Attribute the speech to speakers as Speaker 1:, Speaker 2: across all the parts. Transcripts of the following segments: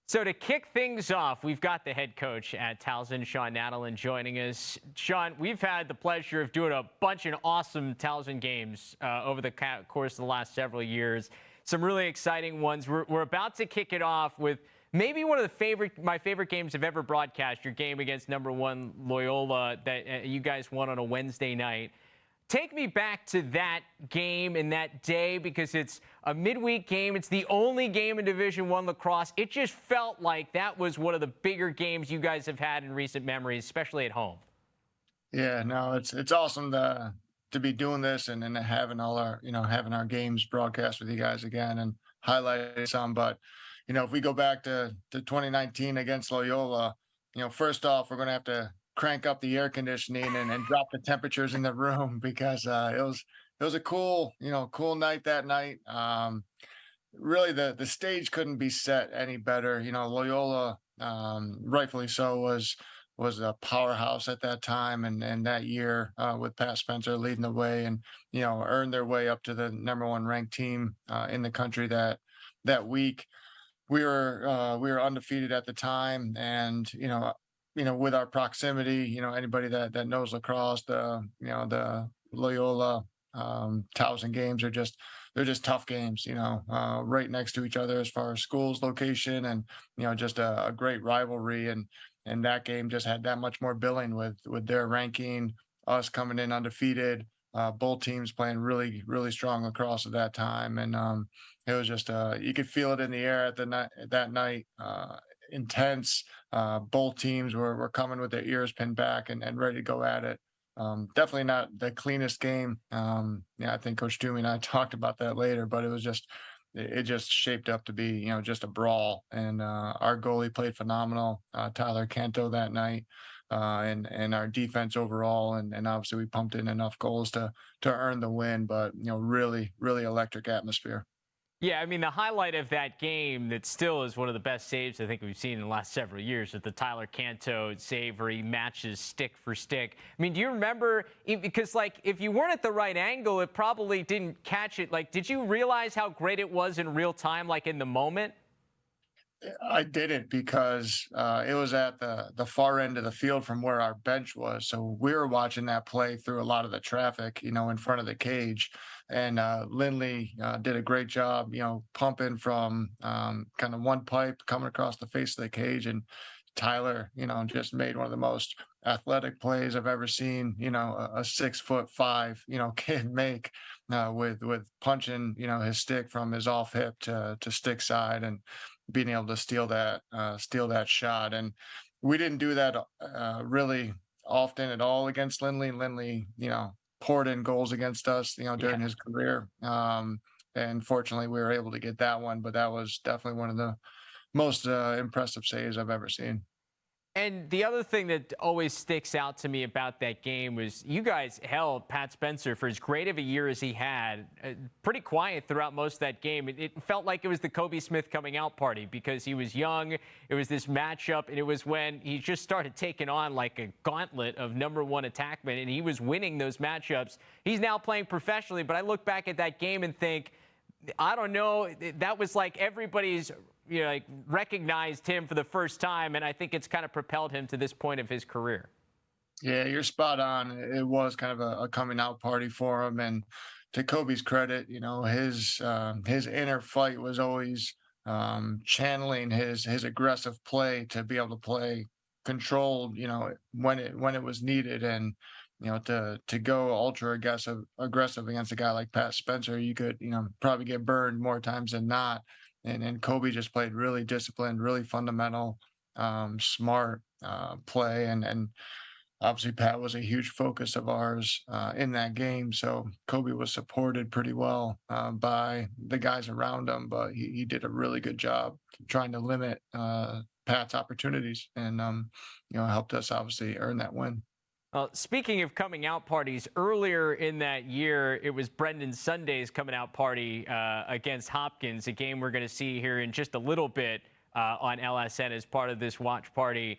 Speaker 1: So to kick things off, we've got the head coach at Towson, Shawn Nadelen, joining us. Shawn, we've had the pleasure of doing a bunch of awesome Towson games over the course of the last several years. Some really exciting ones. We're about to kick it off with maybe one of my favorite games I've ever broadcast, your game against #1 Loyola that you guys won on a Wednesday night. Take me back to that game and that day, because it's a midweek game. It's the only game in Division I lacrosse. It just felt like that was one of the bigger games you guys have had in recent memories, especially at home.
Speaker 2: Yeah, no, it's awesome to be doing this and having all our having our games broadcast with you guys again and highlight some. But if we go back to 2019 against Loyola, first off, we're going to have to crank up the air conditioning and drop the temperatures in the room because it was a cool night that night. Really, the stage couldn't be set any better. Loyola, rightfully so, was a powerhouse at that time, and that year with Pat Spencer leading the way, and earned their way up to the #1 ranked team in the country that week. We were undefeated at the time, and with our proximity, anybody that knows lacrosse, the Loyola Towson games they're just tough games, right next to each other as far as schools location, and just a great rivalry, and that game just had that much more billing with their ranking, us coming in undefeated, both teams playing really really strong lacrosse at that time, and it was just you could feel it in the air that night. Intense. Both teams were coming with their ears pinned back and ready to go at it. Definitely not the cleanest game. Yeah, I think Coach Toomey and I talked about that later, but it just shaped up to be just a brawl. And our goalie played phenomenal, Tyler Canto, that night, and our defense overall, and obviously we pumped in enough goals to earn the win. But really really electric atmosphere.
Speaker 1: Yeah, I mean, the highlight of that game that still is one of the best saves I think we've seen in the last several years with the Tyler Canto save where he matches stick for stick. I mean, do you remember, because if you weren't at the right angle, it probably didn't catch it. Did you realize how great it was in real time, in the moment?
Speaker 2: I didn't, because it was at the far end of the field from where our bench was. So we were watching that play through a lot of the traffic, in front of the cage. And Lindley did a great job, pumping from kind of one pipe coming across the face of the cage. And Tyler, just made one of the most athletic plays I've ever seen, a 6'5", kid make with punching, his stick from his off hip to stick side, and being able to steal that shot. And we didn't do that really often at all against Lindley. Lindley, poured in goals against us, during
Speaker 1: Yeah.
Speaker 2: his career. And fortunately, we were able to get that one, but that was definitely one of the most impressive saves I've ever seen.
Speaker 1: And the other thing that always sticks out to me about that game was you guys held Pat Spencer, for as great of a year as he had, pretty quiet throughout most of that game. It felt like it was the Kobe Smith coming out party because he was young. It was this matchup, and it was when he just started taking on like a gauntlet of #1 attackmen, and he was winning those matchups. He's now playing professionally, but I look back at that game and think, I don't know, that was like everybody's recognized him for the first time, and I think it's kind of propelled him to this point of his career.
Speaker 2: Yeah, you're spot on. It was kind of a coming out party for him, and to Kobe's credit, his inner fight was always channeling his aggressive play to be able to play controlled, when it was needed, and to go ultra aggressive against a guy like Pat Spencer, you could probably get burned more times than not. And Kobe just played really disciplined, really fundamental, smart play, and obviously Pat was a huge focus of ours in that game. So Kobe was supported pretty well by the guys around him, but he did a really good job trying to limit Pat's opportunities, and helped us obviously earn that win.
Speaker 1: Speaking of coming out parties, earlier in that year, it was Brendan Sunday's coming out party against Hopkins, a game we're going to see here in just a little bit on LSN as part of this watch party.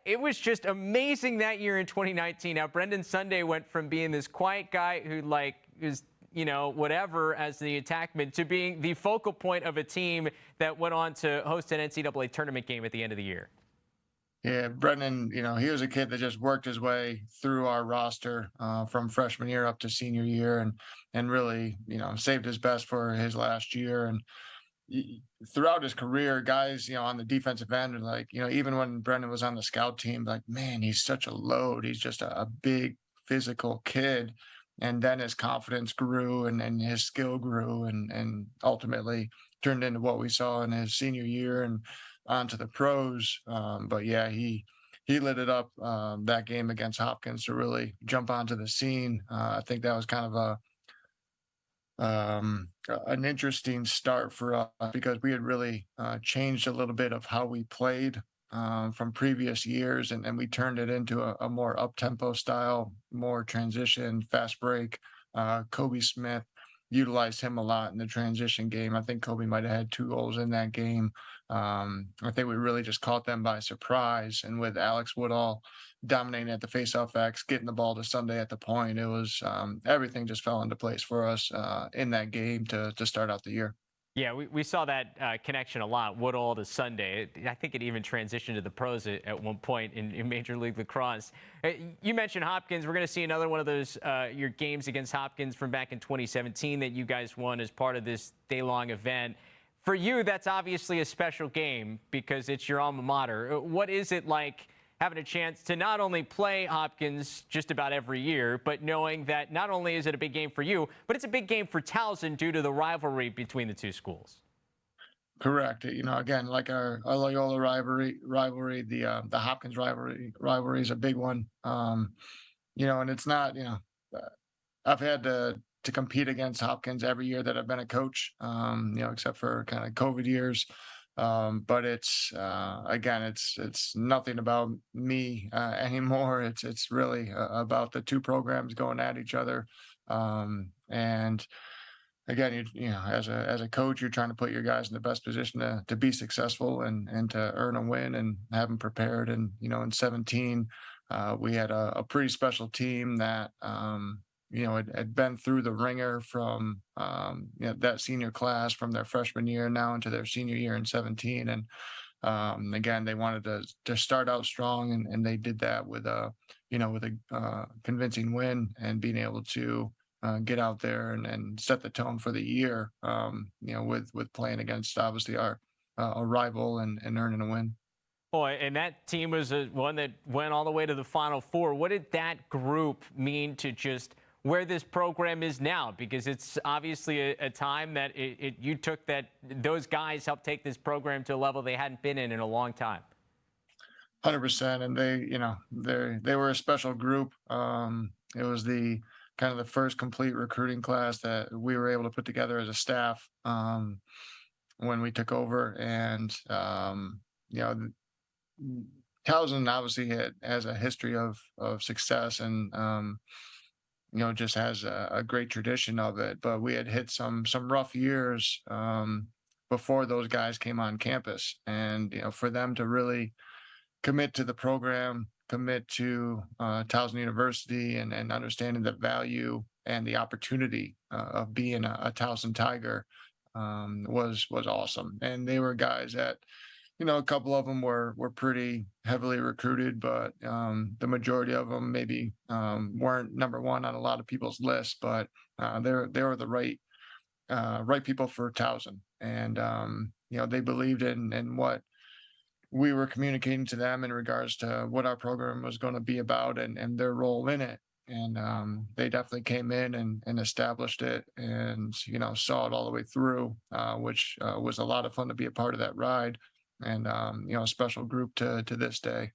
Speaker 1: It was just amazing that year in 2019 how Brendan Sunday went from being this quiet guy who was whatever as the attackman to being the focal point of a team that went on to host an NCAA tournament game at the end of the year?
Speaker 2: Yeah, Brendan, he was a kid that just worked his way through our roster from freshman year up to senior year, and really, saved his best for his last year. And y- throughout his career, guys, on the defensive end, and like, even when Brendan was on the scout team, like, man, he's such a load. He's just a big physical kid. And then his confidence grew, and his skill grew, and ultimately turned into what we saw in his senior year and onto the pros. But yeah, he lit it up that game against Hopkins to really jump onto the scene. I think that was kind of an interesting start for us because we had really changed a little bit of how we played from previous years, and we turned it into a more up-tempo style, more transition, fast break. Kobe Smith utilized him a lot in the transition game. I think Kobe might have had 2 goals in that game. I think we really just caught them by surprise, and with Alex Woodall dominating at the faceoff X, getting the ball to Sunday at the point, it was everything just fell into place for us in that game to start out the year.
Speaker 1: Yeah, we saw that connection a lot, Woodall to Sunday. I think it even transitioned to the pros at one point in Major League Lacrosse. You mentioned Hopkins. We're going to see another one of those your games against Hopkins from back in 2017 that you guys won as part of this day-long event. For you, that's obviously a special game because it's your alma mater. What is it like having a chance to not only play Hopkins just about every year, but knowing that not only is it a big game for you, but it's a big game for Towson due to the rivalry between the two schools?
Speaker 2: Correct. Again, like our Loyola rivalry, the Hopkins rivalry is a big one. And it's not, uh, I've had to compete against Hopkins every year that I've been a coach, except for kind of COVID years. But it's again, it's nothing about me anymore. It's really about the two programs going at each other. And again, as a coach, you're trying to put your guys in the best position to be successful and to earn a win and have them prepared. And in 17, we had a pretty special team that had been through the ringer from that senior class from their freshman year now into their senior year in 17. And again, they wanted to start out strong, and they did that with a convincing win and being able to get out there and set the tone for the year. With playing against obviously our a rival and earning a win.
Speaker 1: Boy, and that team was one that went all the way to the Final Four. What did that group mean to just where this program is now? Because it's obviously a time that you took that those guys helped take this program to a level they hadn't been in a long time.
Speaker 2: 100%, and they were a special group. It was the kind of the first complete recruiting class that we were able to put together as a staff when we took over, and Towson obviously has a history of success, and just has a great tradition of it. But we had hit some rough years before those guys came on campus, and for them to really commit to the program, commit to Towson University, and understanding the value and the opportunity of being a Towson Tiger was awesome. And they were guys that, a couple of them were pretty heavily recruited, but the majority of them maybe weren't number one on a lot of people's lists. But they were the right people for Towson, and they believed in what we were communicating to them in regards to what our program was going to be about and their role in it. And they definitely came in and established it, and saw it all the way through, which was a lot of fun to be a part of that ride, and a special group to this day.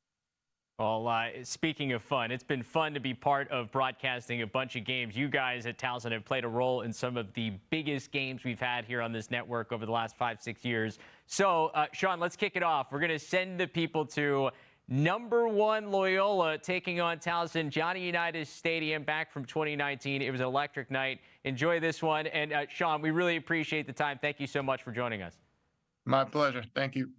Speaker 1: Well, speaking of fun, it's been fun to be part of broadcasting a bunch of games. You guys at Towson have played a role in some of the biggest games we've had here on this network over the last 5-6 years. So, Shawn, let's kick it off. We're going to send the people to #1 Loyola taking on Towson, Johnny Unitas Stadium back from 2019. It was an electric night. Enjoy this one. And, Shawn, we really appreciate the time. Thank you so much for joining us.
Speaker 2: My pleasure. Thank you.